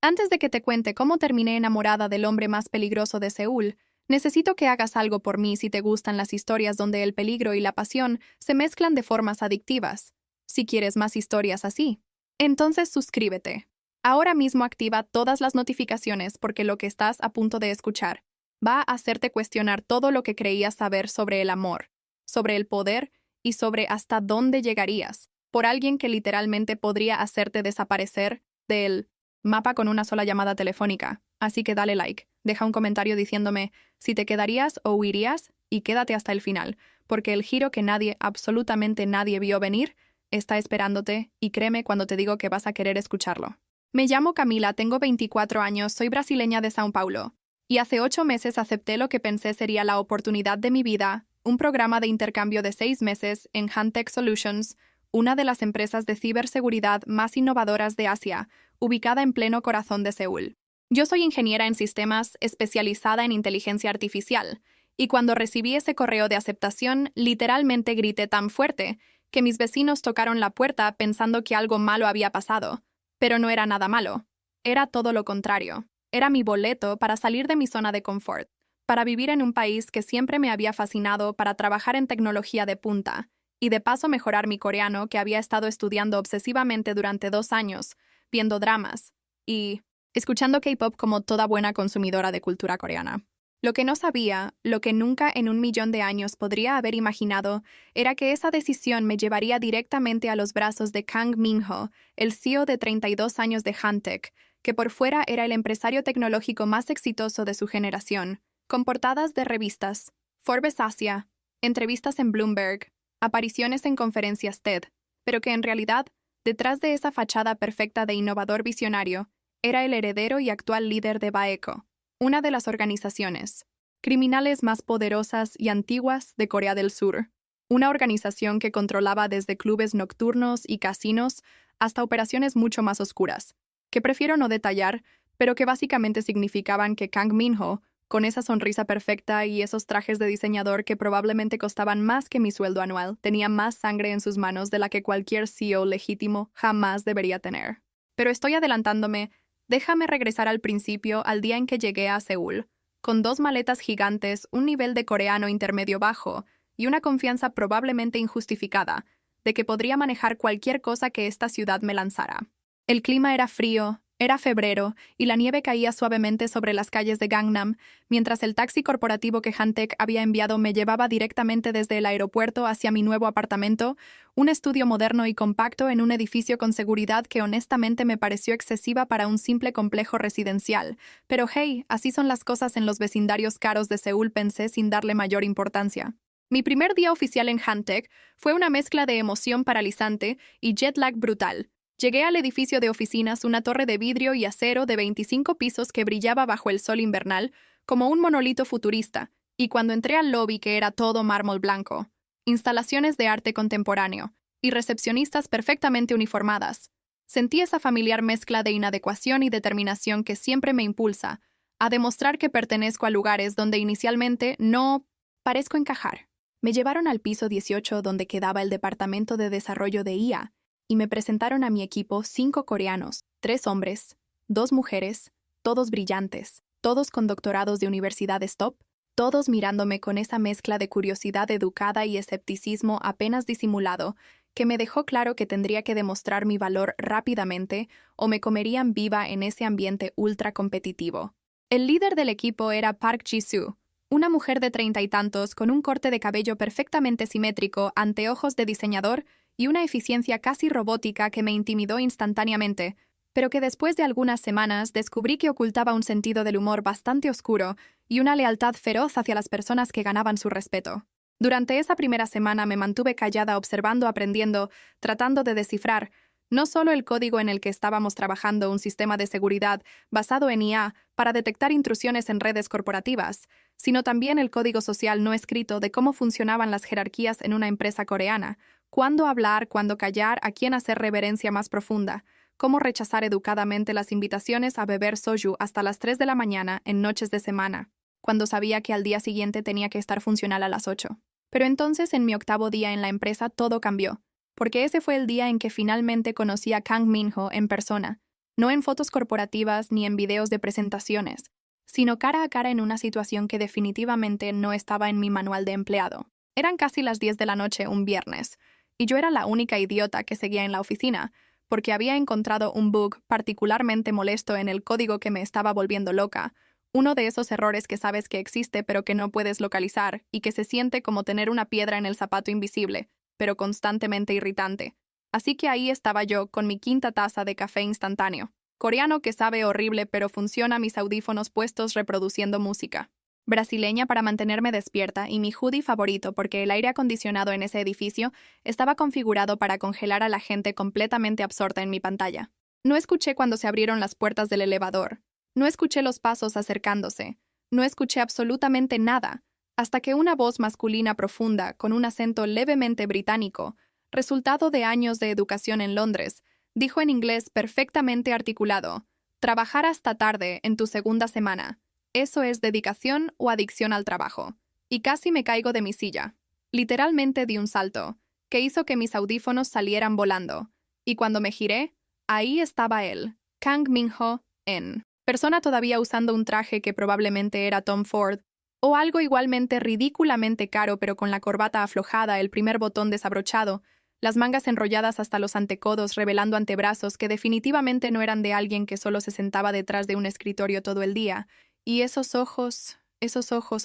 Antes de que te cuente cómo terminé enamorada del hombre más peligroso de Seúl, necesito que hagas algo por mí si te gustan las historias donde el peligro y la pasión se mezclan de formas adictivas. Si quieres más historias así, entonces suscríbete. Ahora mismo activa todas las notificaciones porque lo que estás a punto de escuchar va a hacerte cuestionar todo lo que creías saber sobre el amor, sobre el poder y sobre hasta dónde llegarías por alguien que literalmente podría hacerte desaparecer del mapa con una sola llamada telefónica. Así que dale like, deja un comentario diciéndome si te quedarías o huirías y quédate hasta el final, porque el giro que nadie, absolutamente nadie vio venir, está esperándote y créeme cuando te digo que vas a querer escucharlo. Me llamo Camila, tengo 24 años, soy brasileña de São Paulo. Y hace 8 meses acepté lo que pensé sería la oportunidad de mi vida, un programa de intercambio de 6 meses en Hantech Solutions, una de las empresas de ciberseguridad más innovadoras de Asia, ubicada en pleno corazón de Seúl. Yo soy ingeniera en sistemas especializada en inteligencia artificial, y cuando recibí ese correo de aceptación, literalmente grité tan fuerte que mis vecinos tocaron la puerta pensando que algo malo había pasado. Pero no era nada malo. Era todo lo contrario. Era mi boleto para salir de mi zona de confort, para vivir en un país que siempre me había fascinado, para trabajar en tecnología de punta, y de paso mejorar mi coreano que había estado estudiando obsesivamente durante 2 años, viendo dramas y escuchando K-pop como toda buena consumidora de cultura coreana. Lo que no sabía, lo que nunca en 1.000.000 de años podría haber imaginado, era que esa decisión me llevaría directamente a los brazos de Kang Min-ho, el CEO de 32 años de Hantech, que por fuera era el empresario tecnológico más exitoso de su generación, con portadas de revistas, Forbes Asia, entrevistas en Bloomberg, apariciones en conferencias TED, pero que en realidad, detrás de esa fachada perfecta de innovador visionario, era el heredero y actual líder de Baeko, una de las organizaciones criminales más poderosas y antiguas de Corea del Sur, una organización que controlaba desde clubes nocturnos y casinos hasta operaciones mucho más oscuras, que prefiero no detallar, pero que básicamente significaban que Kang Min-ho, con esa sonrisa perfecta y esos trajes de diseñador que probablemente costaban más que mi sueldo anual, tenía más sangre en sus manos de la que cualquier CEO legítimo jamás debería tener. Pero estoy adelantándome. Déjame regresar al principio, al día en que llegué a Seúl, con 2 maletas gigantes, un nivel de coreano intermedio bajo y una confianza probablemente injustificada de que podría manejar cualquier cosa que esta ciudad me lanzara. El clima era frío, era febrero, y la nieve caía suavemente sobre las calles de Gangnam, mientras el taxi corporativo que Hantech había enviado me llevaba directamente desde el aeropuerto hacia mi nuevo apartamento, un estudio moderno y compacto en un edificio con seguridad que honestamente me pareció excesiva para un simple complejo residencial. Pero hey, así son las cosas en los vecindarios caros de Seúl, pensé sin darle mayor importancia. Mi primer día oficial en Hantech fue una mezcla de emoción paralizante y jet lag brutal. Llegué al edificio de oficinas, una torre de vidrio y acero de 25 pisos que brillaba bajo el sol invernal, como un monolito futurista, y cuando entré al lobby, que era todo mármol blanco, instalaciones de arte contemporáneo y recepcionistas perfectamente uniformadas, sentí esa familiar mezcla de inadecuación y determinación que siempre me impulsa a demostrar que pertenezco a lugares donde inicialmente no parezco encajar. Me llevaron al piso 18 donde quedaba el departamento de desarrollo de IA, y me presentaron a mi equipo 5 coreanos, 3 hombres, 2 mujeres, todos brillantes, todos con doctorados de universidades top, todos mirándome con esa mezcla de curiosidad educada y escepticismo apenas disimulado, que me dejó claro que tendría que demostrar mi valor rápidamente o me comerían viva en ese ambiente ultra competitivo. El líder del equipo era Park Ji-soo, una mujer de 30 y tantos con un corte de cabello perfectamente simétrico, anteojos de diseñador y una eficiencia casi robótica que me intimidó instantáneamente, pero que después de algunas semanas descubrí que ocultaba un sentido del humor bastante oscuro y una lealtad feroz hacia las personas que ganaban su respeto. Durante esa primera semana me mantuve callada observando, aprendiendo, tratando de descifrar no solo el código en el que estábamos trabajando, un sistema de seguridad basado en IA para detectar intrusiones en redes corporativas, sino también el código social no escrito de cómo funcionaban las jerarquías en una empresa coreana, cuándo hablar, cuándo callar, a quién hacer reverencia más profunda, cómo rechazar educadamente las invitaciones a beber soju hasta las 3 de la mañana en noches de semana, cuando sabía que al día siguiente tenía que estar funcional a las 8. Pero entonces, en mi 8º día en la empresa, todo cambió, porque ese fue el día en que finalmente conocí a Kang Min-ho en persona, no en fotos corporativas ni en videos de presentaciones, sino cara a cara en una situación que definitivamente no estaba en mi manual de empleado. Eran casi las 10 de la noche un viernes, y yo era la única idiota que seguía en la oficina, porque había encontrado un bug particularmente molesto en el código que me estaba volviendo loca, uno de esos errores que sabes que existe pero que no puedes localizar y que se siente como tener una piedra en el zapato invisible, pero constantemente irritante. Así que ahí estaba yo con mi quinta taza de café instantáneo, coreano que sabe horrible pero funciona mis audífonos puestos reproduciendo música. Brasileña para mantenerme despierta y mi hoodie favorito porque el aire acondicionado en ese edificio estaba configurado para congelar a la gente completamente absorta en mi pantalla. No escuché cuando se abrieron las puertas del elevador. No escuché los pasos acercándose. No escuché absolutamente nada, hasta que una voz masculina profunda, con un acento levemente británico, resultado de años de educación en Londres, dijo en inglés perfectamente articulado: «Trabajar hasta tarde en tu segunda semana. Eso es dedicación o adicción al trabajo». Y casi me caigo de mi silla. Literalmente di un salto, que hizo que mis audífonos salieran volando. Y cuando me giré, ahí estaba él, Kang Min-ho, en persona todavía usando un traje que probablemente era Tom Ford, o algo igualmente ridículamente caro pero con la corbata aflojada, el primer botón desabrochado, las mangas enrolladas hasta los antecodos revelando antebrazos que definitivamente no eran de alguien que solo se sentaba detrás de un escritorio todo el día, y esos ojos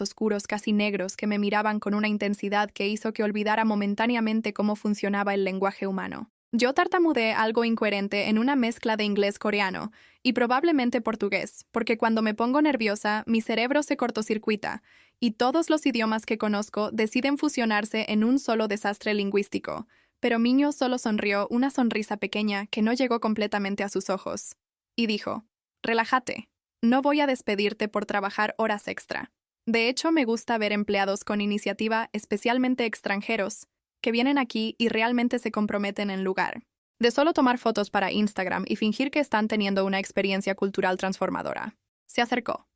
oscuros casi negros que me miraban con una intensidad que hizo que olvidara momentáneamente cómo funcionaba el lenguaje humano. Yo tartamudeé algo incoherente en una mezcla de inglés-coreano y probablemente portugués, porque cuando me pongo nerviosa, mi cerebro se cortocircuita y todos los idiomas que conozco deciden fusionarse en un solo desastre lingüístico. Pero Miño solo sonrió una sonrisa pequeña que no llegó completamente a sus ojos. Y dijo: «Relájate. No voy a despedirte por trabajar horas extra. De hecho, me gusta ver empleados con iniciativa, especialmente extranjeros, que vienen aquí y realmente se comprometen en lugar de solo tomar fotos para Instagram y fingir que están teniendo una experiencia cultural transformadora». Se acercó.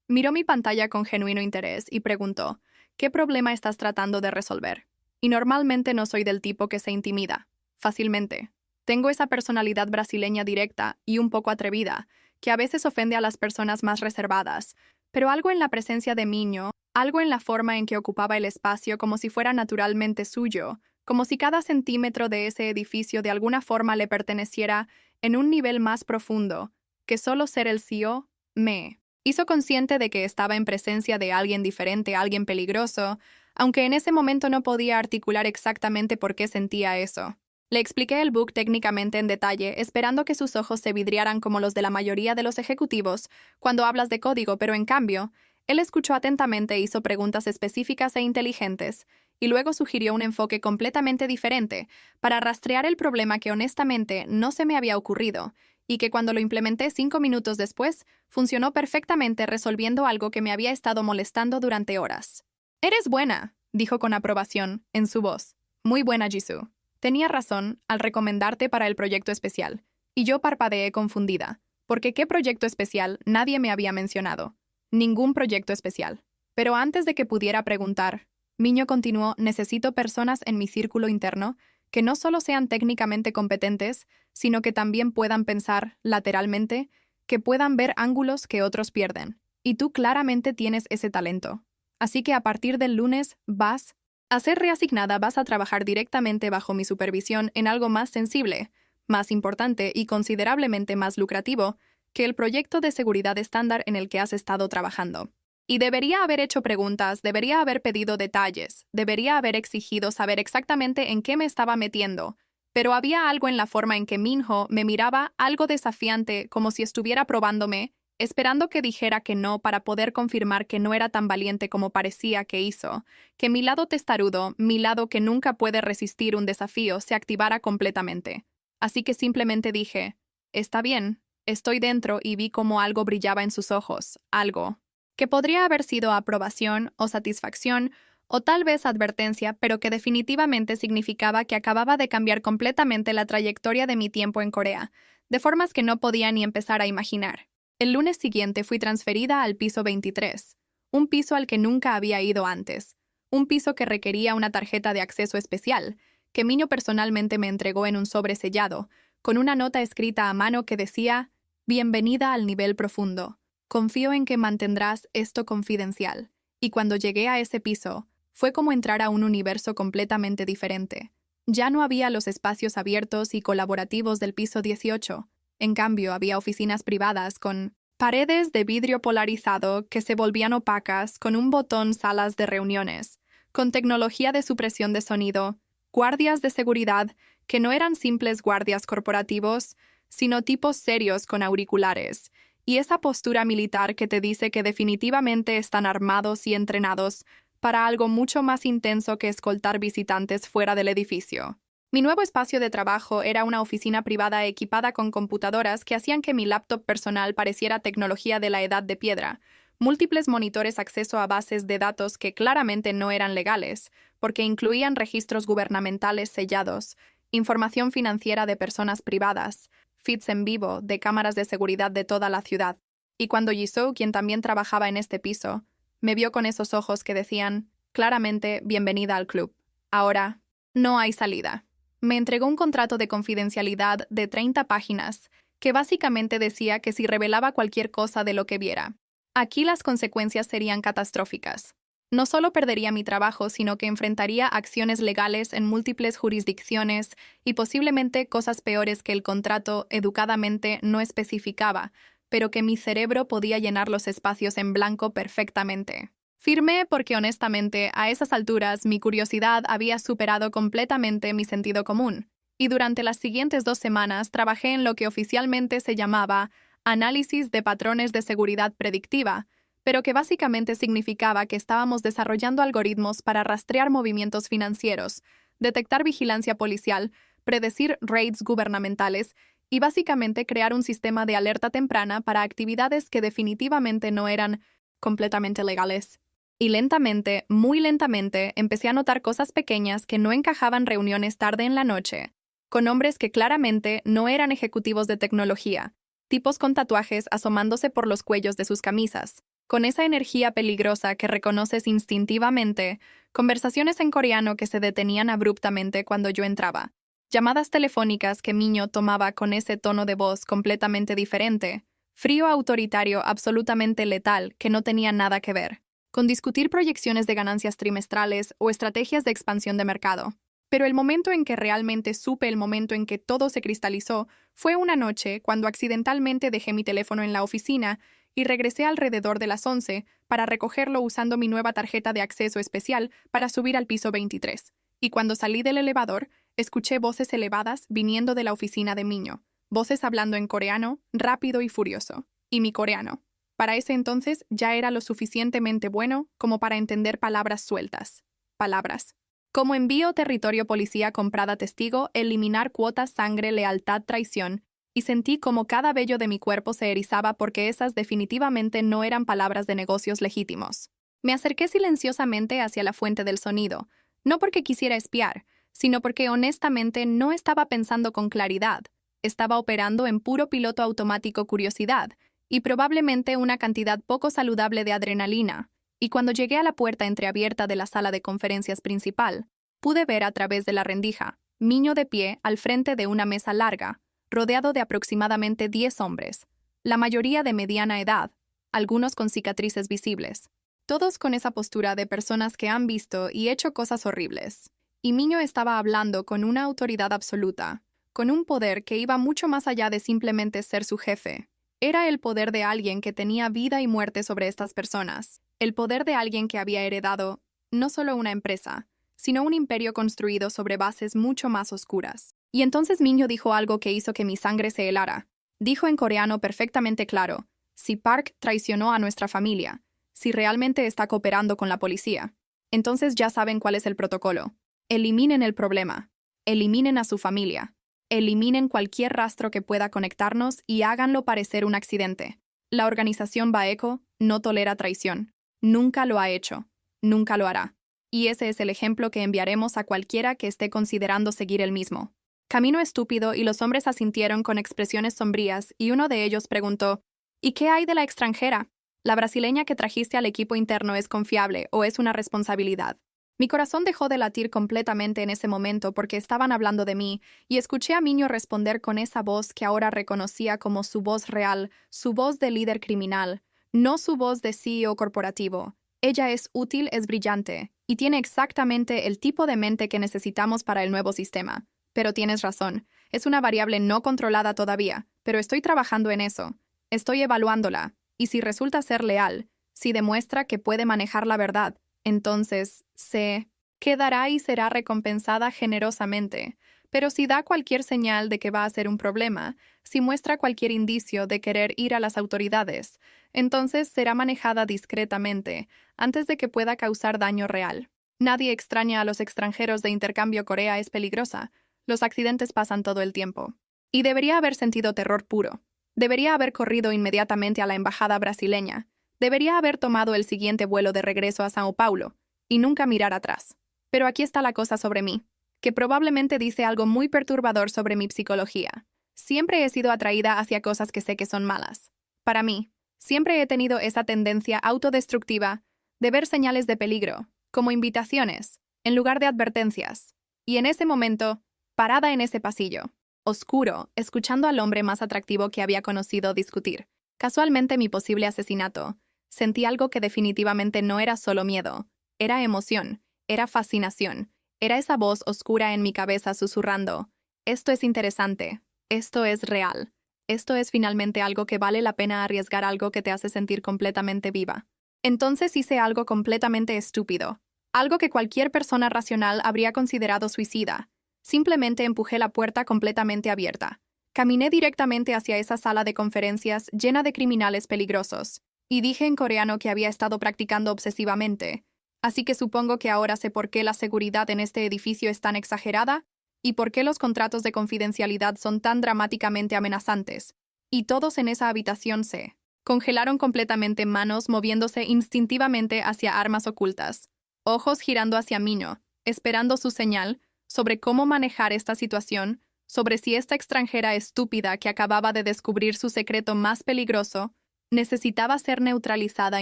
Miró mi pantalla con genuino interés y preguntó: «¿Qué problema estás tratando de resolver?» Y normalmente no soy del tipo que se intimida fácilmente. Tengo esa personalidad brasileña directa y un poco atrevida, que a veces ofende a las personas más reservadas, pero algo en la presencia de Miño, algo en la forma en que ocupaba el espacio como si fuera naturalmente suyo, como si cada centímetro de ese edificio de alguna forma le perteneciera en un nivel más profundo, que solo ser el CEO, me hizo consciente de que estaba en presencia de alguien diferente, alguien peligroso, aunque en ese momento no podía articular exactamente por qué sentía eso. Le expliqué el bug técnicamente en detalle, esperando que sus ojos se vidriaran como los de la mayoría de los ejecutivos cuando hablas de código, pero en cambio, él escuchó atentamente e hizo preguntas específicas e inteligentes, y luego sugirió un enfoque completamente diferente para rastrear el problema que honestamente no se me había ocurrido, y que cuando lo implementé 5 minutos después, funcionó perfectamente resolviendo algo que me había estado molestando durante horas. «Eres buena», dijo con aprobación en su voz. «Muy buena, Jisoo. Tenía razón al recomendarte para el proyecto especial». Y yo parpadeé confundida, porque ¿qué proyecto especial? Nadie me había mencionado. Ningún proyecto especial. Pero antes de que pudiera preguntar, Miño continuó: «Necesito personas en mi círculo interno que no solo sean técnicamente competentes, sino que también puedan pensar lateralmente, que puedan ver ángulos que otros pierden. Y tú claramente tienes ese talento. Así que a partir del lunes vas a ser reasignada, vas a trabajar directamente bajo mi supervisión en algo más sensible, más importante y considerablemente más lucrativo que el proyecto de seguridad estándar en el que has estado trabajando. Y debería haber hecho preguntas, debería haber pedido detalles, debería haber exigido saber exactamente en qué me estaba metiendo, pero había algo en la forma en que Minho me miraba, algo desafiante, como si estuviera probándome, esperando que dijera que no para poder confirmar que no era tan valiente como parecía que hizo, que mi lado testarudo, mi lado que nunca puede resistir un desafío, se activara completamente. Así que simplemente dije: «Está bien, estoy dentro», y vi cómo algo brillaba en sus ojos, algo que podría haber sido aprobación o satisfacción o tal vez advertencia, pero que definitivamente significaba que acababa de cambiar completamente la trayectoria de mi tiempo en Corea, de formas que no podía ni empezar a imaginar. El lunes siguiente fui transferida al piso 23, un piso al que nunca había ido antes, un piso que requería una tarjeta de acceso especial, que Miño personalmente me entregó en un sobre sellado, con una nota escrita a mano que decía: «Bienvenida al nivel profundo. Confío en que mantendrás esto confidencial». Y cuando llegué a ese piso, fue como entrar a un universo completamente diferente. Ya no había los espacios abiertos y colaborativos del piso 18. En cambio, había oficinas privadas con paredes de vidrio polarizado que se volvían opacas, con un botón salas de reuniones, con tecnología de supresión de sonido, guardias de seguridad que no eran simples guardias corporativos, sino tipos serios con auriculares, y esa postura militar que te dice que definitivamente están armados y entrenados para algo mucho más intenso que escoltar visitantes fuera del edificio. Mi nuevo espacio de trabajo era una oficina privada equipada con computadoras que hacían que mi laptop personal pareciera tecnología de la edad de piedra, múltiples monitores, acceso a bases de datos que claramente no eran legales, porque incluían registros gubernamentales sellados, información financiera de personas privadas, feeds en vivo de cámaras de seguridad de toda la ciudad. Y cuando Jisoo, quien también trabajaba en este piso, me vio con esos ojos que decían, claramente, bienvenida al club. Ahora, no hay salida. Me entregó un contrato de confidencialidad de 30 páginas, que básicamente decía que si revelaba cualquier cosa de lo que viera, aquí las consecuencias serían catastróficas. No solo perdería mi trabajo, sino que enfrentaría acciones legales en múltiples jurisdicciones y posiblemente cosas peores que el contrato educadamente no especificaba, pero que mi cerebro podía llenar los espacios en blanco perfectamente. Firmé porque honestamente, a esas alturas, mi curiosidad había superado completamente mi sentido común, y durante las siguientes 2 semanas trabajé en lo que oficialmente se llamaba análisis de patrones de seguridad predictiva, pero que básicamente significaba que estábamos desarrollando algoritmos para rastrear movimientos financieros, detectar vigilancia policial, predecir raids gubernamentales y básicamente crear un sistema de alerta temprana para actividades que definitivamente no eran completamente legales. Y lentamente, muy lentamente, empecé a notar cosas pequeñas que no encajaban: reuniones tarde en la noche, con hombres que claramente no eran ejecutivos de tecnología, tipos con tatuajes asomándose por los cuellos de sus camisas, con esa energía peligrosa que reconoces instintivamente, conversaciones en coreano que se detenían abruptamente cuando yo entraba, llamadas telefónicas que Miño tomaba con ese tono de voz completamente diferente, frío autoritario absolutamente letal que no tenía nada que ver con discutir proyecciones de ganancias trimestrales o estrategias de expansión de mercado. Pero el momento en que realmente supe, el momento en que todo se cristalizó, fue una noche cuando accidentalmente dejé mi teléfono en la oficina y regresé alrededor de las 11 para recogerlo usando mi nueva tarjeta de acceso especial para subir al piso 23. Y cuando salí del elevador, escuché voces elevadas viniendo de la oficina de Miño, voces hablando en coreano, rápido y furioso. Y mi coreano, para ese entonces, ya era lo suficientemente bueno como para entender palabras sueltas. Palabras como envío, territorio, policía, comprada, testigo, eliminar, cuotas, sangre, lealtad, traición, y sentí como cada vello de mi cuerpo se erizaba porque esas definitivamente no eran palabras de negocios legítimos. Me acerqué silenciosamente hacia la fuente del sonido, no porque quisiera espiar, sino porque honestamente no estaba pensando con claridad. Estaba operando en puro piloto automático, curiosidad, y probablemente una cantidad poco saludable de adrenalina, y cuando llegué a la puerta entreabierta de la sala de conferencias principal, pude ver a través de la rendija, Miño de pie al frente de una mesa larga, rodeado de aproximadamente 10 hombres, la mayoría de mediana edad, algunos con cicatrices visibles, todos con esa postura de personas que han visto y hecho cosas horribles. Y Miño estaba hablando con una autoridad absoluta, con un poder que iba mucho más allá de simplemente ser su jefe. Era el poder de alguien que tenía vida y muerte sobre estas personas. El poder de alguien que había heredado no solo una empresa, sino un imperio construido sobre bases mucho más oscuras. Y entonces Miño dijo algo que hizo que mi sangre se helara. Dijo en coreano perfectamente claro: si Park traicionó a nuestra familia, si realmente está cooperando con la policía, entonces ya saben cuál es el protocolo. Eliminen el problema. Eliminen a su familia. Eliminen cualquier rastro que pueda conectarnos y háganlo parecer un accidente. La organización Baeco no tolera traición. Nunca lo ha hecho. Nunca lo hará. Y ese es el ejemplo que enviaremos a cualquiera que esté considerando seguir el mismo. Camino estúpido y los hombres asintieron con expresiones sombrías y uno de ellos preguntó: ¿y qué hay de la extranjera? ¿La brasileña que trajiste al equipo interno es confiable o es una responsabilidad? Mi corazón dejó de latir completamente en ese momento porque estaban hablando de mí, y escuché a Miño responder con esa voz que ahora reconocía como su voz real, su voz de líder criminal, no su voz de CEO corporativo. Ella es útil, es brillante, y tiene exactamente el tipo de mente que necesitamos para el nuevo sistema. Pero tienes razón, es una variable no controlada todavía, pero estoy trabajando en eso. Estoy evaluándola, y si resulta ser leal, si demuestra que puede manejar la verdad, entonces se quedará y será recompensada generosamente. Pero si da cualquier señal de que va a ser un problema, si muestra cualquier indicio de querer ir a las autoridades, entonces será manejada discretamente, antes de que pueda causar daño real. Nadie extraña a los extranjeros de intercambio. Corea es peligrosa. Los accidentes pasan todo el tiempo. Y debería haber sentido terror puro. Debería haber corrido inmediatamente a la embajada brasileña. Debería haber tomado el siguiente vuelo de regreso a Sao Paulo, y nunca mirar atrás. Pero aquí está la cosa sobre mí, que probablemente dice algo muy perturbador sobre mi psicología. Siempre he sido atraída hacia cosas que sé que son malas. Para mí, siempre he tenido esa tendencia autodestructiva de ver señales de peligro, como invitaciones, en lugar de advertencias. Y en ese momento, parada en ese pasillo, oscuro, escuchando al hombre más atractivo que había conocido discutir, casualmente mi posible asesinato, sentí algo que definitivamente no era solo miedo, era emoción, era fascinación, era esa voz oscura en mi cabeza susurrando: esto es interesante, esto es real, esto es finalmente algo que vale la pena arriesgar, algo que te hace sentir completamente viva. Entonces hice algo completamente estúpido, algo que cualquier persona racional habría considerado suicida. Simplemente empujé la puerta completamente abierta. Caminé directamente hacia esa sala de conferencias llena de criminales peligrosos, y dije en coreano que había estado practicando obsesivamente. Así que supongo que ahora sé por qué la seguridad en este edificio es tan exagerada y por qué los contratos de confidencialidad son tan dramáticamente amenazantes. Y todos en esa habitación se congelaron completamente, manos moviéndose instintivamente hacia armas ocultas, ojos girando hacia Miño, esperando su señal sobre cómo manejar esta situación, sobre si esta extranjera estúpida que acababa de descubrir su secreto más peligroso necesitaba ser neutralizada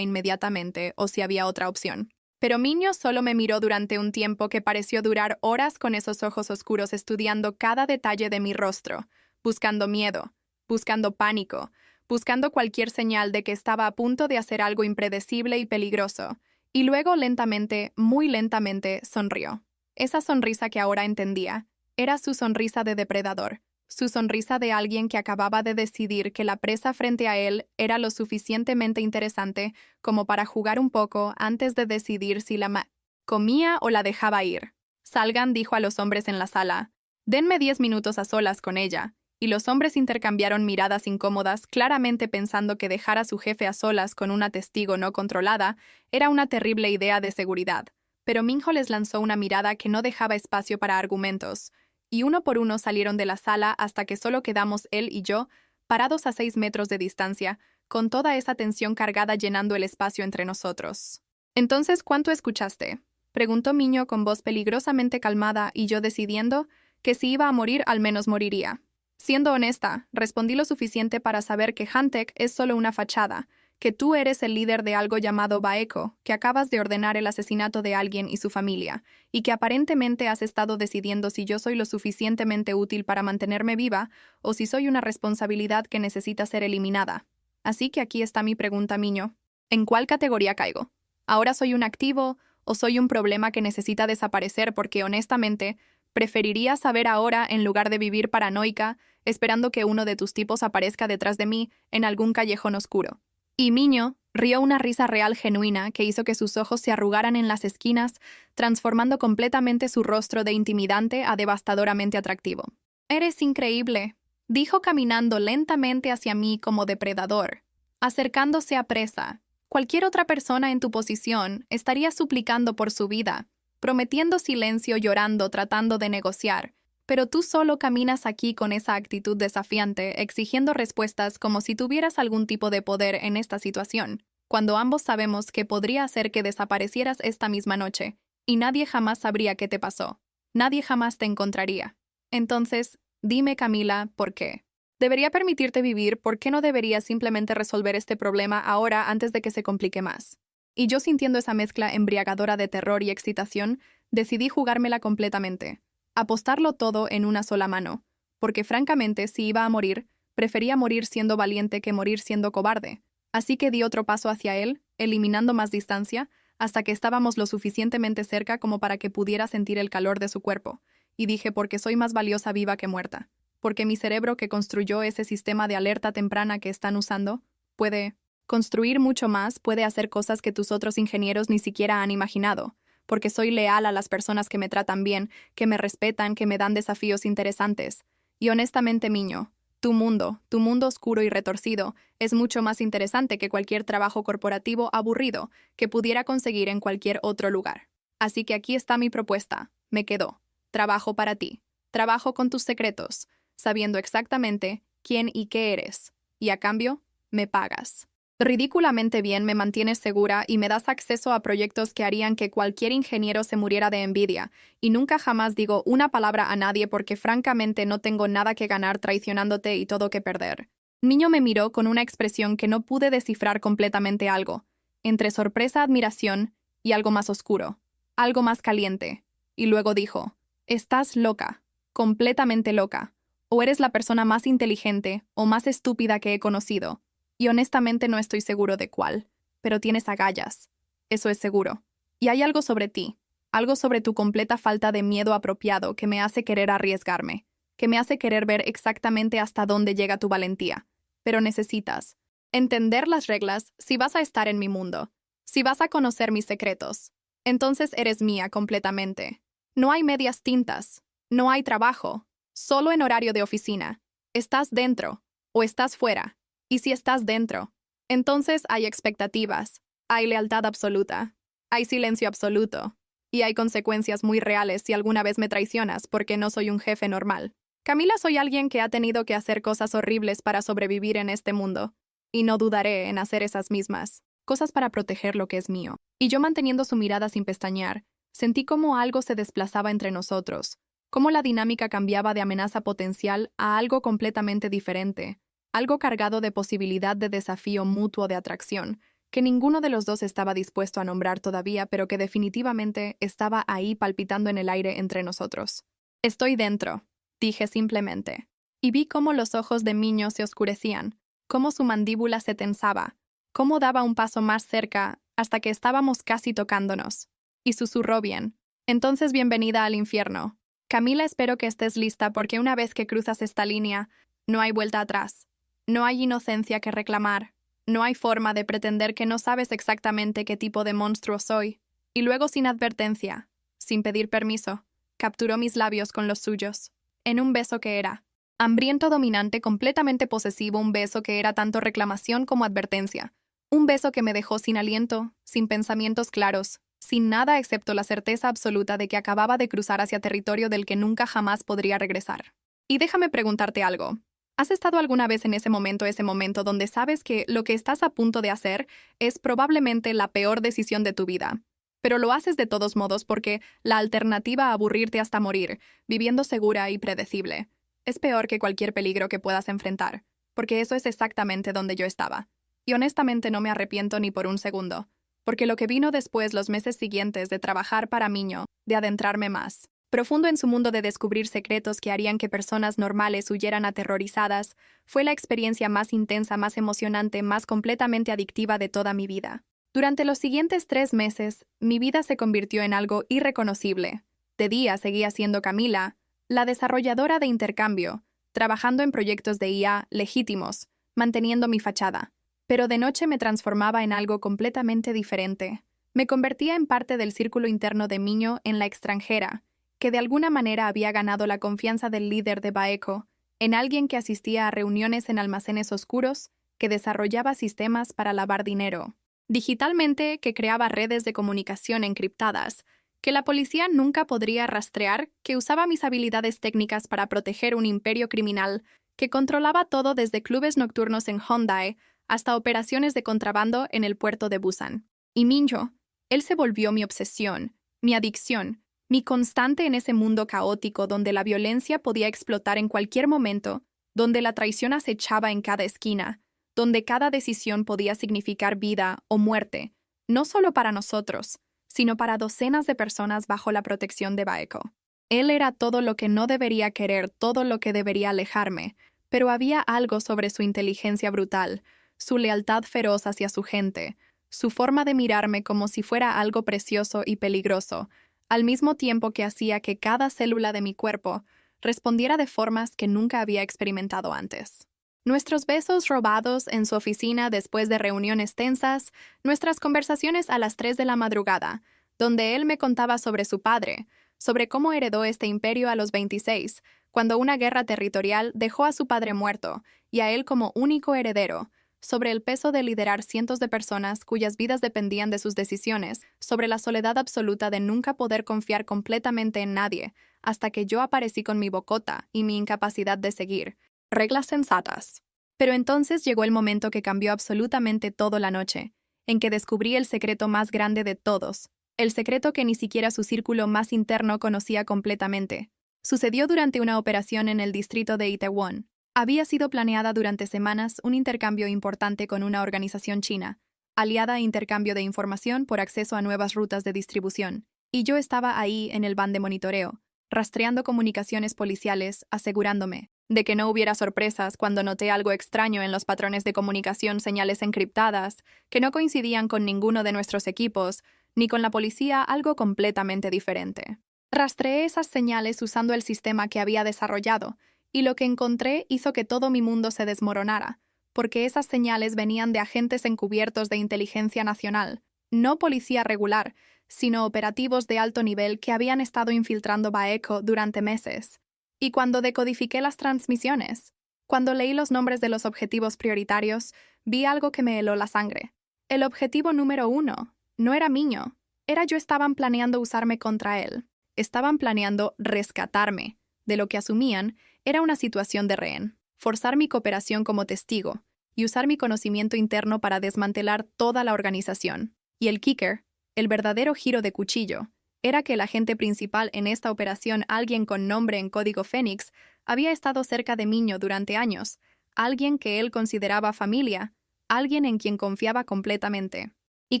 inmediatamente o si había otra opción. Pero Miño solo me miró durante un tiempo que pareció durar horas, con esos ojos oscuros estudiando cada detalle de mi rostro, buscando miedo, buscando pánico, buscando cualquier señal de que estaba a punto de hacer algo impredecible y peligroso, y luego lentamente, muy lentamente, sonrió. Esa sonrisa que ahora entendía era su sonrisa de depredador, su sonrisa de alguien que acababa de decidir que la presa frente a él era lo suficientemente interesante como para jugar un poco antes de decidir si la comía o la dejaba ir. Salgan, dijo a los hombres en la sala. Denme 10 minutos a solas con ella. Y los hombres intercambiaron miradas incómodas, claramente pensando que dejar a su jefe a solas con una testigo no controlada era una terrible idea de seguridad. Pero Minho les lanzó una mirada que no dejaba espacio para argumentos, y uno por uno salieron de la sala hasta que solo quedamos él y yo, parados a 6 metros de distancia, con toda esa tensión cargada llenando el espacio entre nosotros. «Entonces, ¿cuánto escuchaste?», preguntó Miño con voz peligrosamente calmada, y yo decidiendo que si iba a morir, al menos moriría. Siendo honesta, respondí lo suficiente para saber que Hantek es solo una fachada, que tú eres el líder de algo llamado Baeko, que acabas de ordenar el asesinato de alguien y su familia, y que aparentemente has estado decidiendo si yo soy lo suficientemente útil para mantenerme viva o si soy una responsabilidad que necesita ser eliminada. Así que aquí está mi pregunta, Miño. ¿En cuál categoría caigo? ¿Ahora soy un activo o soy un problema que necesita desaparecer? Porque honestamente preferiría saber ahora en lugar de vivir paranoica, esperando que uno de tus tipos aparezca detrás de mí en algún callejón oscuro. Y Miño rió una risa real genuina que hizo que sus ojos se arrugaran en las esquinas, transformando completamente su rostro de intimidante a devastadoramente atractivo. «Eres increíble», dijo caminando lentamente hacia mí como depredador, acercándose a presa. Cualquier otra persona en tu posición estaría suplicando por su vida, prometiendo silencio, llorando, tratando de negociar. Pero tú solo caminas aquí con esa actitud desafiante, exigiendo respuestas como si tuvieras algún tipo de poder en esta situación, cuando ambos sabemos que podría hacer que desaparecieras esta misma noche, y nadie jamás sabría qué te pasó. Nadie jamás te encontraría. Entonces, dime, Camila, ¿por qué? ¿Debería permitirte vivir? ¿Por qué no deberías simplemente resolver este problema ahora antes de que se complique más? Y yo, sintiendo esa mezcla embriagadora de terror y excitación, decidí jugármela completamente. Apostarlo todo en una sola mano. Porque francamente, si iba a morir, prefería morir siendo valiente que morir siendo cobarde. Así que di otro paso hacia él, eliminando más distancia, hasta que estábamos lo suficientemente cerca como para que pudiera sentir el calor de su cuerpo. Y dije, porque soy más valiosa viva que muerta. Porque mi cerebro que construyó ese sistema de alerta temprana que están usando, puede construir mucho más, puede hacer cosas que tus otros ingenieros ni siquiera han imaginado. Porque soy leal a las personas que me tratan bien, que me respetan, que me dan desafíos interesantes. Y honestamente, Miño, tu mundo oscuro y retorcido, es mucho más interesante que cualquier trabajo corporativo aburrido que pudiera conseguir en cualquier otro lugar. Así que aquí está mi propuesta. Me quedo. Trabajo para ti. Trabajo con tus secretos, sabiendo exactamente quién y qué eres. Y a cambio, me pagas. Ridículamente bien, me mantienes segura y me das acceso a proyectos que harían que cualquier ingeniero se muriera de envidia, y nunca jamás digo una palabra a nadie porque francamente no tengo nada que ganar traicionándote y todo que perder. Niño me miró con una expresión que no pude descifrar completamente algo, entre sorpresa, admiración y algo más oscuro, algo más caliente, y luego dijo, «Estás loca, completamente loca, o eres la persona más inteligente o más estúpida que he conocido». Y honestamente no estoy seguro de cuál, pero tienes agallas. Eso es seguro. Y hay algo sobre ti, algo sobre tu completa falta de miedo apropiado que me hace querer arriesgarme, que me hace querer ver exactamente hasta dónde llega tu valentía. Pero necesitas entender las reglas si vas a estar en mi mundo, si vas a conocer mis secretos. Entonces eres mía completamente. No hay medias tintas, no hay trabajo, solo en horario de oficina. Estás dentro o estás fuera. Y si estás dentro, entonces hay expectativas, hay lealtad absoluta, hay silencio absoluto, y hay consecuencias muy reales si alguna vez me traicionas porque no soy un jefe normal. Camila, soy alguien que ha tenido que hacer cosas horribles para sobrevivir en este mundo, y no dudaré en hacer esas mismas, cosas para proteger lo que es mío. Y yo manteniendo su mirada sin pestañear, sentí cómo algo se desplazaba entre nosotros, cómo la dinámica cambiaba de amenaza potencial a algo completamente diferente. Algo cargado de posibilidad de desafío mutuo de atracción, que ninguno de los dos estaba dispuesto a nombrar todavía, pero que definitivamente estaba ahí palpitando en el aire entre nosotros. «Estoy dentro», dije simplemente, y vi cómo los ojos de Miño se oscurecían, cómo su mandíbula se tensaba, cómo daba un paso más cerca hasta que estábamos casi tocándonos. Y susurró bien, «Entonces bienvenida al infierno. Camila, espero que estés lista porque una vez que cruzas esta línea, no hay vuelta atrás». No hay inocencia que reclamar, no hay forma de pretender que no sabes exactamente qué tipo de monstruo soy. Y luego sin advertencia, sin pedir permiso, capturó mis labios con los suyos, en un beso que era hambriento, dominante, completamente posesivo, un beso que era tanto reclamación como advertencia, un beso que me dejó sin aliento, sin pensamientos claros, sin nada excepto la certeza absoluta de que acababa de cruzar hacia territorio del que nunca jamás podría regresar. Y déjame preguntarte algo. ¿Has estado alguna vez en ese momento donde sabes que lo que estás a punto de hacer es probablemente la peor decisión de tu vida? Pero lo haces de todos modos porque la alternativa a aburrirte hasta morir, viviendo segura y predecible, es peor que cualquier peligro que puedas enfrentar, porque eso es exactamente donde yo estaba. Y honestamente no me arrepiento ni por un segundo, porque lo que vino después los meses siguientes de trabajar para Miño, de adentrarme más profundo en su mundo, de descubrir secretos que harían que personas normales huyeran aterrorizadas, fue la experiencia más intensa, más emocionante, más completamente adictiva de toda mi vida. Durante los siguientes 3 meses, mi vida se convirtió en algo irreconocible. De día seguía siendo Camila, la desarrolladora de intercambio, trabajando en proyectos de IA legítimos, manteniendo mi fachada. Pero de noche me transformaba en algo completamente diferente. Me convertía en parte del círculo interno de Miño en la extranjera, que de alguna manera había ganado la confianza del líder de Baeco, en alguien que asistía a reuniones en almacenes oscuros, que desarrollaba sistemas para lavar dinero digitalmente, que creaba redes de comunicación encriptadas, que la policía nunca podría rastrear, que usaba mis habilidades técnicas para proteger un imperio criminal, que controlaba todo desde clubes nocturnos en Hyundai hasta operaciones de contrabando en el puerto de Busan. Y Minjo, él se volvió mi obsesión, mi adicción, mi constante en ese mundo caótico donde la violencia podía explotar en cualquier momento, donde la traición acechaba en cada esquina, donde cada decisión podía significar vida o muerte, no solo para nosotros, sino para docenas de personas bajo la protección de Baeko. Él era todo lo que no debería querer, todo lo que debería alejarme, pero había algo sobre su inteligencia brutal, su lealtad feroz hacia su gente, su forma de mirarme como si fuera algo precioso y peligroso, al mismo tiempo que hacía que cada célula de mi cuerpo respondiera de formas que nunca había experimentado antes. Nuestros besos robados en su oficina después de reuniones tensas, nuestras conversaciones a las 3 de la madrugada, donde él me contaba sobre su padre, sobre cómo heredó este imperio a los 26, cuando una guerra territorial dejó a su padre muerto y a él como único heredero, sobre el peso de liderar cientos de personas cuyas vidas dependían de sus decisiones, sobre la soledad absoluta de nunca poder confiar completamente en nadie, hasta que yo aparecí con mi bocota y mi incapacidad de seguir. Reglas sensatas. Pero entonces llegó el momento que cambió absolutamente todo la noche, en que descubrí el secreto más grande de todos, el secreto que ni siquiera su círculo más interno conocía completamente. Sucedió durante una operación en el distrito de Itaewon. Había sido planeada durante semanas un intercambio importante con una organización china, aliada a intercambio de información por acceso a nuevas rutas de distribución, y yo estaba ahí en el van de monitoreo, rastreando comunicaciones policiales, asegurándome de que no hubiera sorpresas cuando noté algo extraño en los patrones de comunicación, señales encriptadas, que no coincidían con ninguno de nuestros equipos, ni con la policía, algo completamente diferente. Rastreé esas señales usando el sistema que había desarrollado, y lo que encontré hizo que todo mi mundo se desmoronara, porque esas señales venían de agentes encubiertos de inteligencia nacional, no policía regular, sino operativos de alto nivel que habían estado infiltrando Baeko durante meses. Y cuando decodifiqué las transmisiones, cuando leí los nombres de los objetivos prioritarios, vi algo que me heló la sangre. El objetivo número 1 no era Miño, era yo. Estaban planeando usarme contra él. Estaban planeando rescatarme. De lo que asumían era una situación de rehén, forzar mi cooperación como testigo y usar mi conocimiento interno para desmantelar toda la organización. Y el kicker, el verdadero giro de cuchillo, era que el agente principal en esta operación, alguien con nombre en código Fénix, había estado cerca de Miño durante años, alguien que él consideraba familia, alguien en quien confiaba completamente. Y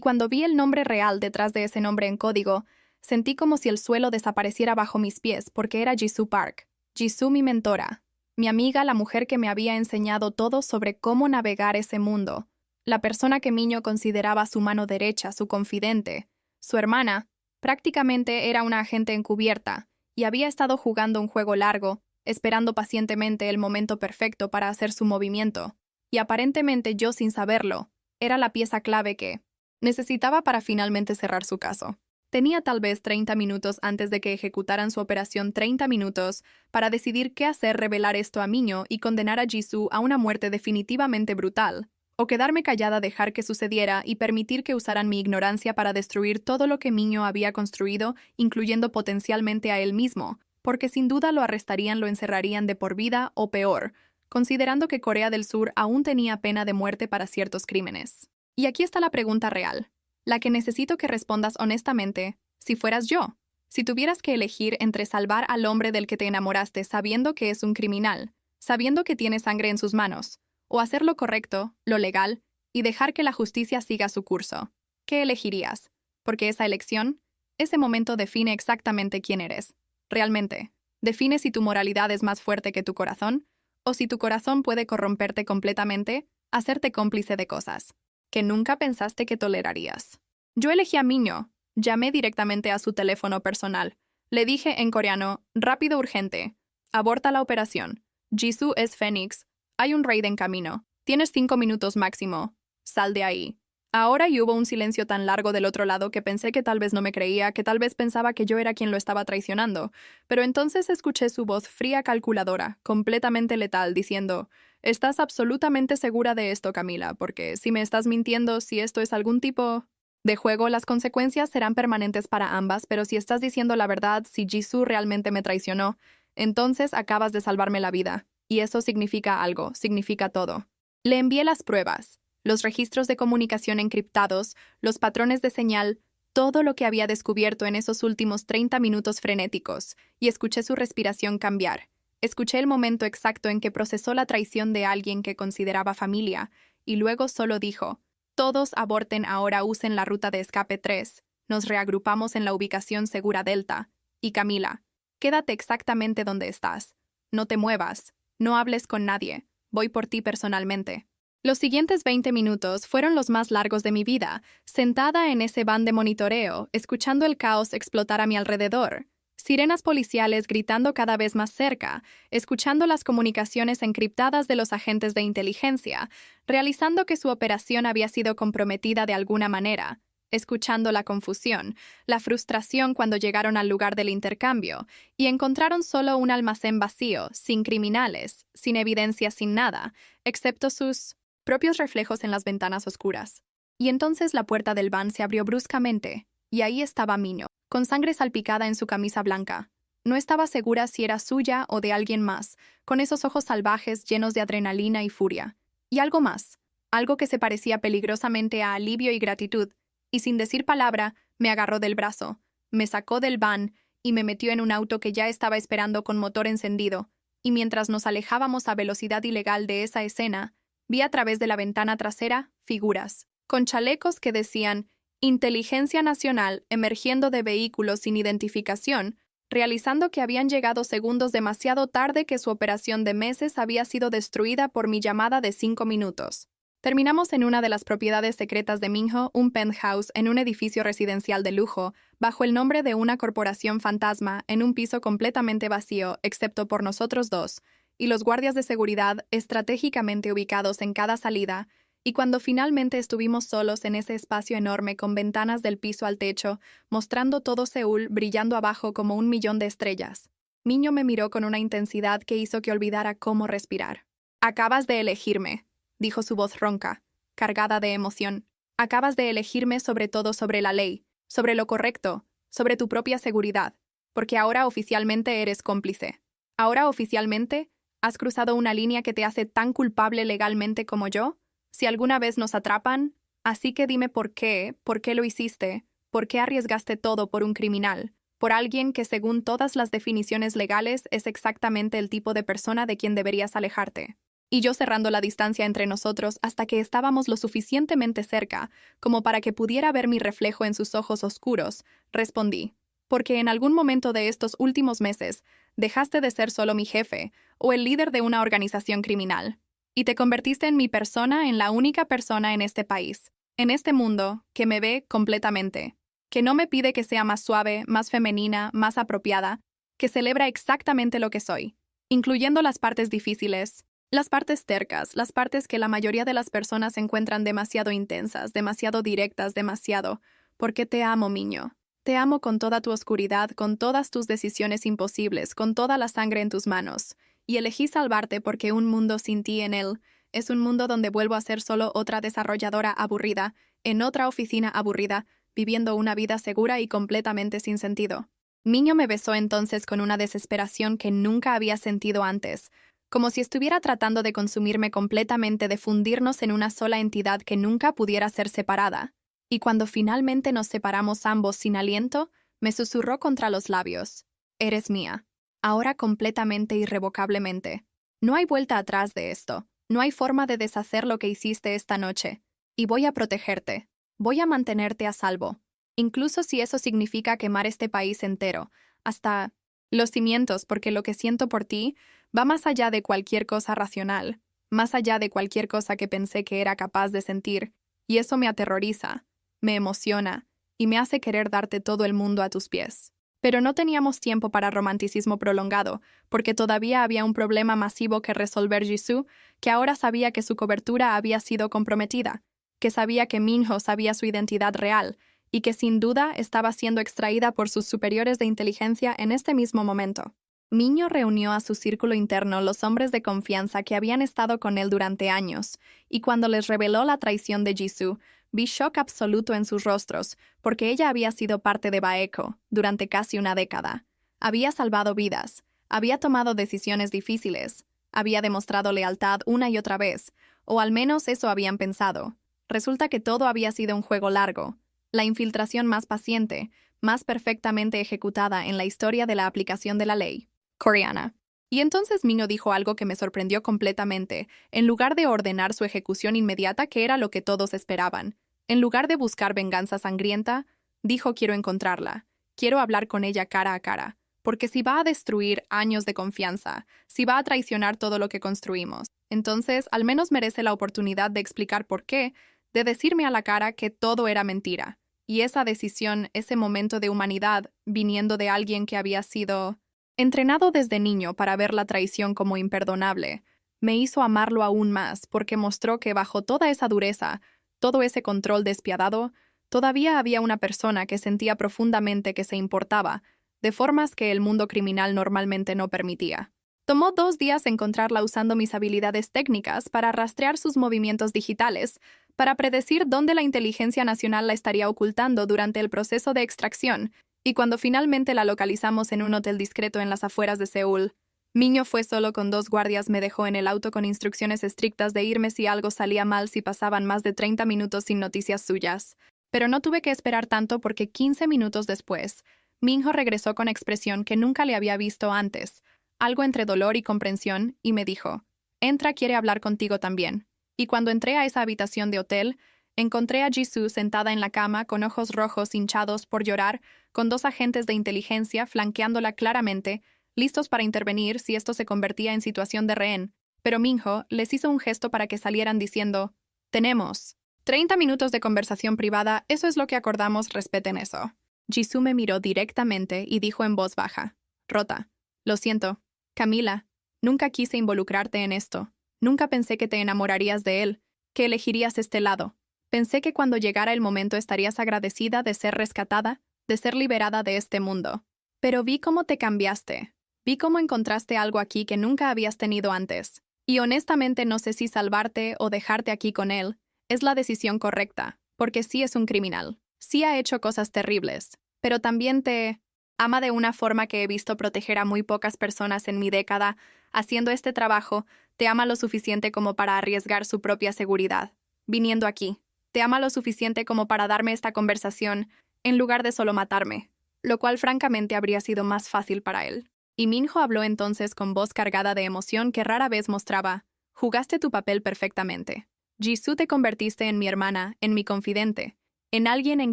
cuando vi el nombre real detrás de ese nombre en código, sentí como si el suelo desapareciera bajo mis pies porque era Jisoo Park. Jisoo, mi mentora, mi amiga, la mujer que me había enseñado todo sobre cómo navegar ese mundo, la persona que Miño consideraba su mano derecha, su confidente, su hermana. Prácticamente era una agente encubierta y había estado jugando un juego largo, esperando pacientemente el momento perfecto para hacer su movimiento. Y aparentemente yo, sin saberlo, era la pieza clave que necesitaba para finalmente cerrar su caso. Tenía tal vez 30 minutos antes de que ejecutaran su operación, 30 minutos para decidir qué hacer, revelar esto a Miño y condenar a Jisoo a una muerte definitivamente brutal, o quedarme callada, dejar que sucediera y permitir que usaran mi ignorancia para destruir todo lo que Miño había construido, incluyendo potencialmente a él mismo, porque sin duda lo arrestarían, lo encerrarían de por vida o peor, considerando que Corea del Sur aún tenía pena de muerte para ciertos crímenes. Y aquí está la pregunta real, la que necesito que respondas honestamente. Si fueras yo, si tuvieras que elegir entre salvar al hombre del que te enamoraste sabiendo que es un criminal, sabiendo que tiene sangre en sus manos, o hacer lo correcto, lo legal, y dejar que la justicia siga su curso, ¿qué elegirías? Porque esa elección, ese momento define exactamente quién eres. Realmente, define si tu moralidad es más fuerte que tu corazón, o si tu corazón puede corromperte completamente, hacerte cómplice de cosas que nunca pensaste que tolerarías. Yo elegí a Miño, llamé directamente a su teléfono personal. Le dije en coreano, rápido, urgente, aborta la operación. Jisoo es Fénix. Hay un raid en camino. Tienes 5 minutos máximo. Sal de ahí. Ahora, y hubo un silencio tan largo del otro lado que pensé que tal vez no me creía, que tal vez pensaba que yo era quien lo estaba traicionando. Pero entonces escuché su voz fría, calculadora, completamente letal, diciendo: «¿Estás absolutamente segura de esto, Camila? Porque si me estás mintiendo, si esto es algún tipo de juego, las consecuencias serán permanentes para ambas, pero si estás diciendo la verdad, si Jisoo realmente me traicionó, entonces acabas de salvarme la vida. Y eso significa algo, significa todo». Le envié las pruebas, los registros de comunicación encriptados, los patrones de señal, todo lo que había descubierto en esos últimos 30 minutos frenéticos, y escuché su respiración cambiar. Escuché el momento exacto en que procesó la traición de alguien que consideraba familia, y luego solo dijo: «Todos aborten ahora, usen la ruta de escape 3». Nos reagrupamos en la ubicación segura Delta. Y Camila, quédate exactamente donde estás. No te muevas. No hables con nadie. Voy por ti personalmente. Los siguientes 20 minutos fueron los más largos de mi vida, sentada en ese van de monitoreo, escuchando el caos explotar a mi alrededor. Sirenas policiales gritando cada vez más cerca, escuchando las comunicaciones encriptadas de los agentes de inteligencia, realizando que su operación había sido comprometida de alguna manera, escuchando la confusión, la frustración cuando llegaron al lugar del intercambio y encontraron solo un almacén vacío, sin criminales, sin evidencia, sin nada, excepto sus propios reflejos en las ventanas oscuras. Y entonces la puerta del van se abrió bruscamente, y ahí estaba Minho, con sangre salpicada en su camisa blanca. No estaba segura si era suya o de alguien más, con esos ojos salvajes llenos de adrenalina y furia. Y algo más, algo que se parecía peligrosamente a alivio y gratitud, y sin decir palabra, me agarró del brazo, me sacó del van y me metió en un auto que ya estaba esperando con motor encendido, y mientras nos alejábamos a velocidad ilegal de esa escena, vi a través de la ventana trasera figuras, con chalecos que decían Inteligencia Nacional emergiendo de vehículos sin identificación, realizando que habían llegado segundos demasiado tarde que su operación de meses había sido destruida por mi llamada de 5 minutos. Terminamos en una de las propiedades secretas de Minho, un penthouse en un edificio residencial de lujo, bajo el nombre de una corporación fantasma, en un piso completamente vacío, excepto por nosotros dos, y los guardias de seguridad estratégicamente ubicados en cada salida, y cuando finalmente estuvimos solos en ese espacio enorme con ventanas del piso al techo, mostrando todo Seúl brillando abajo como 1.000.000 de estrellas, Minho me miró con una intensidad que hizo que olvidara cómo respirar. «Acabas de elegirme», dijo su voz ronca, cargada de emoción. «Acabas de elegirme sobre todo sobre la ley, sobre lo correcto, sobre tu propia seguridad, porque ahora oficialmente eres cómplice. Ahora oficialmente has cruzado una línea que te hace tan culpable legalmente como yo. Si alguna vez nos atrapan, así que dime por qué lo hiciste, por qué arriesgaste todo por un criminal, por alguien que según todas las definiciones legales es exactamente el tipo de persona de quien deberías alejarte». Y yo cerrando la distancia entre nosotros hasta que estábamos lo suficientemente cerca como para que pudiera ver mi reflejo en sus ojos oscuros, respondí, «Porque en algún momento de estos últimos meses dejaste de ser solo mi jefe o el líder de una organización criminal, y te convertiste en mi persona, en la única persona en este país, en este mundo, que me ve completamente, que no me pide que sea más suave, más femenina, más apropiada, que celebra exactamente lo que soy, incluyendo las partes difíciles, las partes tercas, las partes que la mayoría de las personas encuentran demasiado intensas, demasiado directas, demasiado, porque te amo, Minho. Te amo con toda tu oscuridad, con todas tus decisiones imposibles, con toda la sangre en tus manos. Y elegí salvarte porque un mundo sin ti en él es un mundo donde vuelvo a ser solo otra desarrolladora aburrida, en otra oficina aburrida, viviendo una vida segura y completamente sin sentido. Minho me besó entonces con una desesperación que nunca había sentido antes, como si estuviera tratando de consumirme completamente, de fundirnos en una sola entidad que nunca pudiera ser separada. Y cuando finalmente nos separamos ambos sin aliento, me susurró contra los labios, «Eres mía, ahora completamente, irrevocablemente. No hay vuelta atrás de esto, no hay forma de deshacer lo que hiciste esta noche, y voy a protegerte, voy a mantenerte a salvo, incluso si eso significa quemar este país entero, hasta los cimientos, porque lo que siento por ti va más allá de cualquier cosa racional, más allá de cualquier cosa que pensé que era capaz de sentir, y eso me aterroriza, me emociona, y me hace querer darte todo el mundo a tus pies». Pero no teníamos tiempo para romanticismo prolongado, porque todavía había un problema masivo que resolver Jisoo, que ahora sabía que su cobertura había sido comprometida, que sabía que Minho sabía su identidad real, y que sin duda estaba siendo extraída por sus superiores de inteligencia en este mismo momento. Minho reunió a su círculo interno los hombres de confianza que habían estado con él durante años, y cuando les reveló la traición de Jisoo, vi shock absoluto en sus rostros, porque ella había sido parte de Baeko durante casi una década. Había salvado vidas, había tomado decisiones difíciles, había demostrado lealtad una y otra vez, o al menos eso habían pensado. Resulta que todo había sido un juego largo, la infiltración más paciente, más perfectamente ejecutada en la historia de la aplicación de la ley coreana. Y entonces Minho dijo algo que me sorprendió completamente. En lugar de ordenar su ejecución inmediata, que era lo que todos esperaban, en lugar de buscar venganza sangrienta, Dijo: quiero encontrarla. Quiero hablar con ella cara a cara. Porque si va a destruir años de confianza, si va a traicionar todo lo que construimos, entonces al menos merece la oportunidad de explicar por qué, de decirme a la cara que todo era mentira. Y esa decisión, ese momento de humanidad, viniendo de alguien que había sido entrenado desde niño para ver la traición como imperdonable, me hizo amarlo aún más porque mostró que bajo toda esa dureza, todo ese control despiadado, todavía había una persona que sentía profundamente que se importaba, de formas que el mundo criminal normalmente no permitía. Tomó 2 días encontrarla usando mis habilidades técnicas para rastrear sus movimientos digitales, para predecir dónde la inteligencia nacional la estaría ocultando durante el proceso de extracción, y cuando finalmente la localizamos en un hotel discreto en las afueras de Seúl, Miño fue solo con 2 guardias, me dejó en el auto con instrucciones estrictas de irme si algo salía mal si pasaban más de 30 minutos sin noticias suyas. Pero no tuve que esperar tanto porque 15 minutos después, Minho regresó con expresión que nunca le había visto antes, algo entre dolor y comprensión, y me dijo: entra, quiere hablar contigo también. Y cuando entré a esa habitación de hotel, encontré a Jisoo sentada en la cama con ojos rojos hinchados por llorar, con 2 agentes de inteligencia flanqueándola claramente, listos para intervenir si esto se convertía en situación de rehén. Pero Minho les hizo un gesto para que salieran diciendo: tenemos 30 minutos de conversación privada, eso es lo que acordamos, respeten eso. Jisoo me miró directamente y dijo en voz baja: Rota, lo siento. Camila, nunca quise involucrarte en esto. Nunca pensé que te enamorarías de él, que elegirías este lado. Pensé que cuando llegara el momento estarías agradecida de ser rescatada, de ser liberada de este mundo. Pero vi cómo te cambiaste. Vi cómo encontraste algo aquí que nunca habías tenido antes. Y honestamente no sé si salvarte o dejarte aquí con él es la decisión correcta, porque sí es un criminal. Sí ha hecho cosas terribles, pero también te ama de una forma que he visto proteger a muy pocas personas en mi década. Haciendo este trabajo, te ama lo suficiente como para arriesgar su propia seguridad. Viniendo aquí, te ama lo suficiente como para darme esta conversación en lugar de solo matarme, lo cual francamente habría sido más fácil para él. Y Minho habló entonces con voz cargada de emoción que rara vez mostraba: jugaste tu papel perfectamente. Jisoo, te convertiste en mi hermana, en mi confidente, en alguien en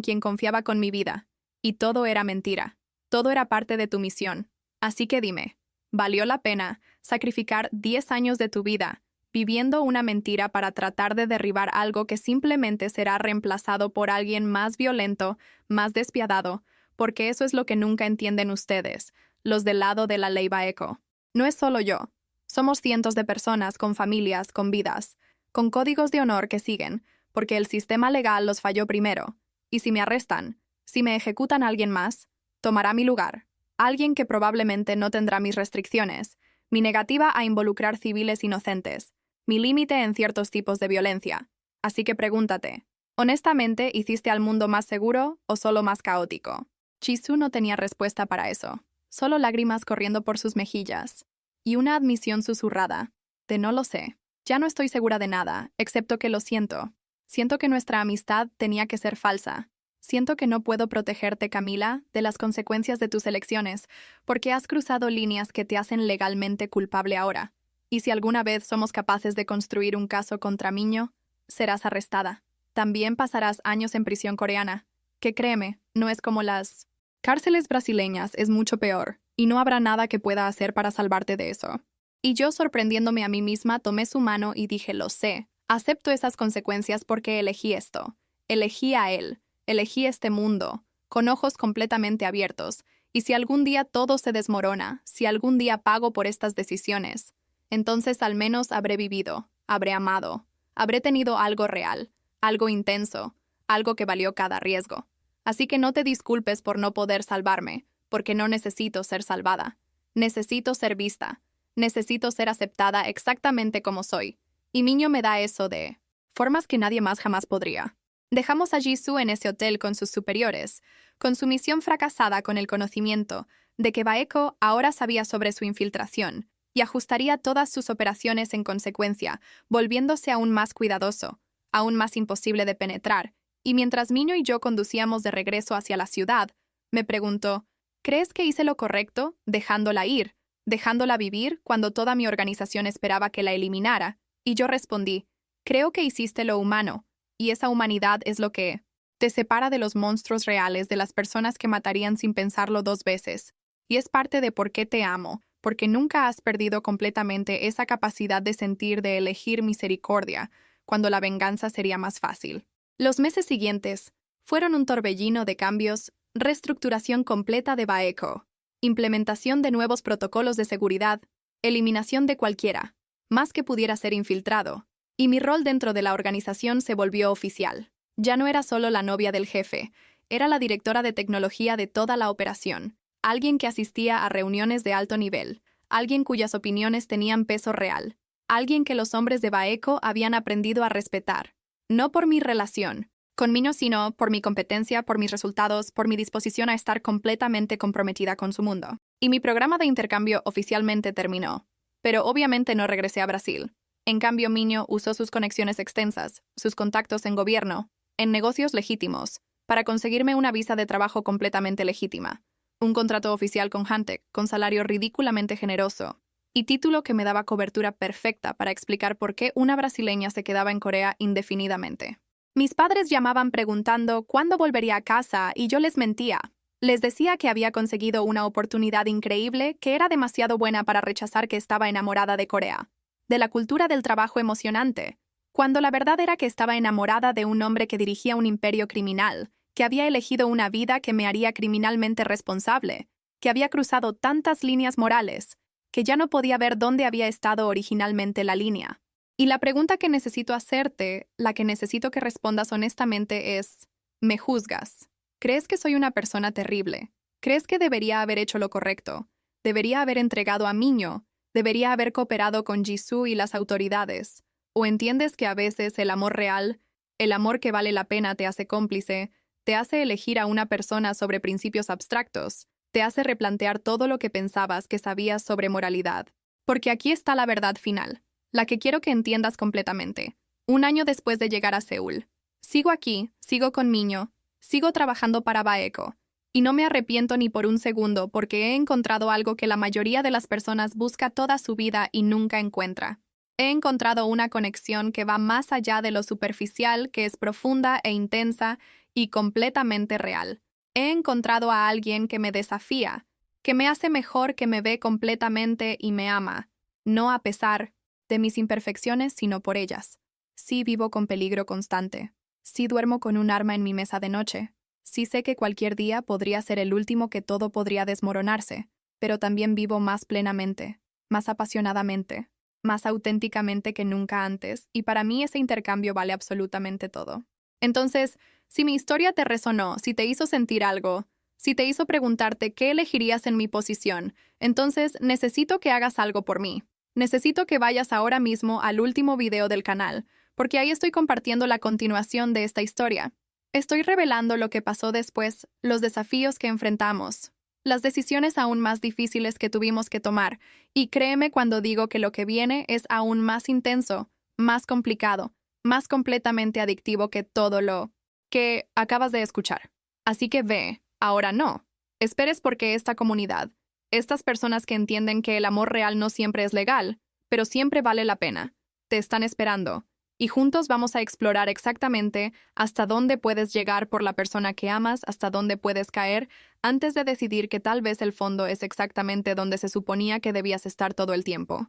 quien confiaba con mi vida. Y todo era mentira. Todo era parte de tu misión. Así que dime, ¿valió la pena sacrificar 10 años de tu vida viviendo una mentira para tratar de derribar algo que simplemente será reemplazado por alguien más violento, más despiadado? Porque eso es lo que nunca entienden ustedes, los del lado de la ley Baekho. No es solo yo. Somos cientos de personas con familias, con vidas, con códigos de honor que siguen, porque el sistema legal los falló primero. Y si me arrestan, si me ejecutan a alguien más, tomará mi lugar. Alguien que probablemente no tendrá mis restricciones, mi negativa a involucrar civiles inocentes, mi límite en ciertos tipos de violencia. Así que pregúntate, ¿honestamente hiciste al mundo más seguro o solo más caótico? Jisoo no tenía respuesta para eso, solo lágrimas corriendo por sus mejillas. Y una admisión susurrada, de no lo sé. Ya no estoy segura de nada, excepto que lo siento. Siento que nuestra amistad tenía que ser falsa. Siento que no puedo protegerte, Camila, de las consecuencias de tus elecciones, porque has cruzado líneas que te hacen legalmente culpable ahora. Y si alguna vez somos capaces de construir un caso contra Miño, serás arrestada. También pasarás años en prisión coreana, que créeme, no es como las cárceles brasileñas, es mucho peor, y no habrá nada que pueda hacer para salvarte de eso. Y yo, sorprendiéndome a mí misma, tomé su mano y dije: lo sé, acepto esas consecuencias porque elegí esto. Elegí a él, elegí este mundo, con ojos completamente abiertos, y si algún día todo se desmorona, si algún día pago por estas decisiones, entonces al menos habré vivido, habré amado, habré tenido algo real, algo intenso, algo que valió cada riesgo. Así que no te disculpes por no poder salvarme, porque no necesito ser salvada. Necesito ser vista. Necesito ser aceptada exactamente como soy. Y Miño me da eso de formas que nadie más jamás podría. Dejamos a Jisoo en ese hotel con sus superiores, con su misión fracasada, con el conocimiento de que Baekho ahora sabía sobre su infiltración y ajustaría todas sus operaciones en consecuencia, volviéndose aún más cuidadoso, aún más imposible de penetrar. Y mientras Miño y yo conducíamos de regreso hacia la ciudad, me preguntó: ¿crees que hice lo correcto dejándola ir? Dejándola vivir cuando toda mi organización esperaba que la eliminara, y yo respondí: creo que hiciste lo humano, y esa humanidad es lo que Te separa de los monstruos reales, de las personas que matarían sin pensarlo dos veces. Y es parte de por qué te amo, porque nunca has perdido completamente esa capacidad de sentir, de elegir misericordia, cuando la venganza sería más fácil. Los meses siguientes fueron un torbellino de cambios, reestructuración completa de Baeco, implementación de nuevos protocolos de seguridad, eliminación de cualquiera, más que pudiera ser infiltrado, y mi rol dentro de la organización se volvió oficial. Ya no era solo la novia del jefe, era la directora de tecnología de toda la operación, alguien que asistía a reuniones de alto nivel, alguien cuyas opiniones tenían peso real, alguien que los hombres de Baeco habían aprendido a respetar, no por mi relación conmigo, sino por mi competencia, por mis resultados, por mi disposición a estar completamente comprometida con su mundo. Y mi programa de intercambio oficialmente terminó, pero obviamente no regresé a Brasil. En cambio, Miño usó sus conexiones extensas, sus contactos en gobierno, en negocios legítimos, para conseguirme una visa de trabajo completamente legítima, un contrato oficial con Hantec, con salario ridículamente generoso, y título que me daba cobertura perfecta para explicar por qué una brasileña se quedaba en Corea indefinidamente. Mis padres llamaban preguntando cuándo volvería a casa y yo les mentía. Les decía que había conseguido una oportunidad increíble, que era demasiado buena para rechazar, que estaba enamorada de Corea, de la cultura del trabajo emocionante, cuando la verdad era que estaba enamorada de un hombre que dirigía un imperio criminal, que había elegido una vida que me haría criminalmente responsable, que había cruzado tantas líneas morales, que ya no podía ver dónde había estado originalmente la línea. Y la pregunta que necesito hacerte, la que necesito que respondas honestamente es, ¿me juzgas? ¿Crees que soy una persona terrible? ¿Crees que debería haber hecho lo correcto? ¿Debería haber entregado a Miño? ¿Debería haber cooperado con Jisoo y las autoridades? ¿O entiendes que a veces el amor real, el amor que vale la pena, te hace cómplice, te hace elegir a una persona sobre principios abstractos, te hace replantear todo lo que pensabas que sabías sobre moralidad? Porque aquí está la verdad final, la que quiero que entiendas completamente. Un año después de llegar a Seúl, sigo aquí, sigo con Miño, sigo trabajando para Baeco, y no me arrepiento ni por un segundo, porque he encontrado algo que la mayoría de las personas busca toda su vida y nunca encuentra. He encontrado una conexión que va más allá de lo superficial, que es profunda e intensa y completamente real. He encontrado a alguien que me desafía, que me hace mejor, que me ve completamente y me ama, no a pesar de mis imperfecciones, sino por ellas. Sí vivo con peligro constante. Sí duermo con un arma en mi mesa de noche. Sí sé que cualquier día podría ser el último, que todo podría desmoronarse, pero también vivo más plenamente, más apasionadamente, más auténticamente que nunca antes, y para mí ese intercambio vale absolutamente todo. Entonces, si mi historia te resonó, si te hizo sentir algo, si te hizo preguntarte qué elegirías en mi posición, entonces necesito que hagas algo por mí. Necesito que vayas ahora mismo al último video del canal, porque ahí estoy compartiendo la continuación de esta historia. Estoy revelando lo que pasó después, los desafíos que enfrentamos, las decisiones aún más difíciles que tuvimos que tomar, y créeme cuando digo que lo que viene es aún más intenso, más complicado, más completamente adictivo que todo lo que acabas de escuchar. Así que ve, ahora no. Esperes, porque esta comunidad, estas personas que entienden que el amor real no siempre es legal, pero siempre vale la pena, te están esperando. Y juntos vamos a explorar exactamente hasta dónde puedes llegar por la persona que amas, hasta dónde puedes caer, antes de decidir que tal vez el fondo es exactamente donde se suponía que debías estar todo el tiempo.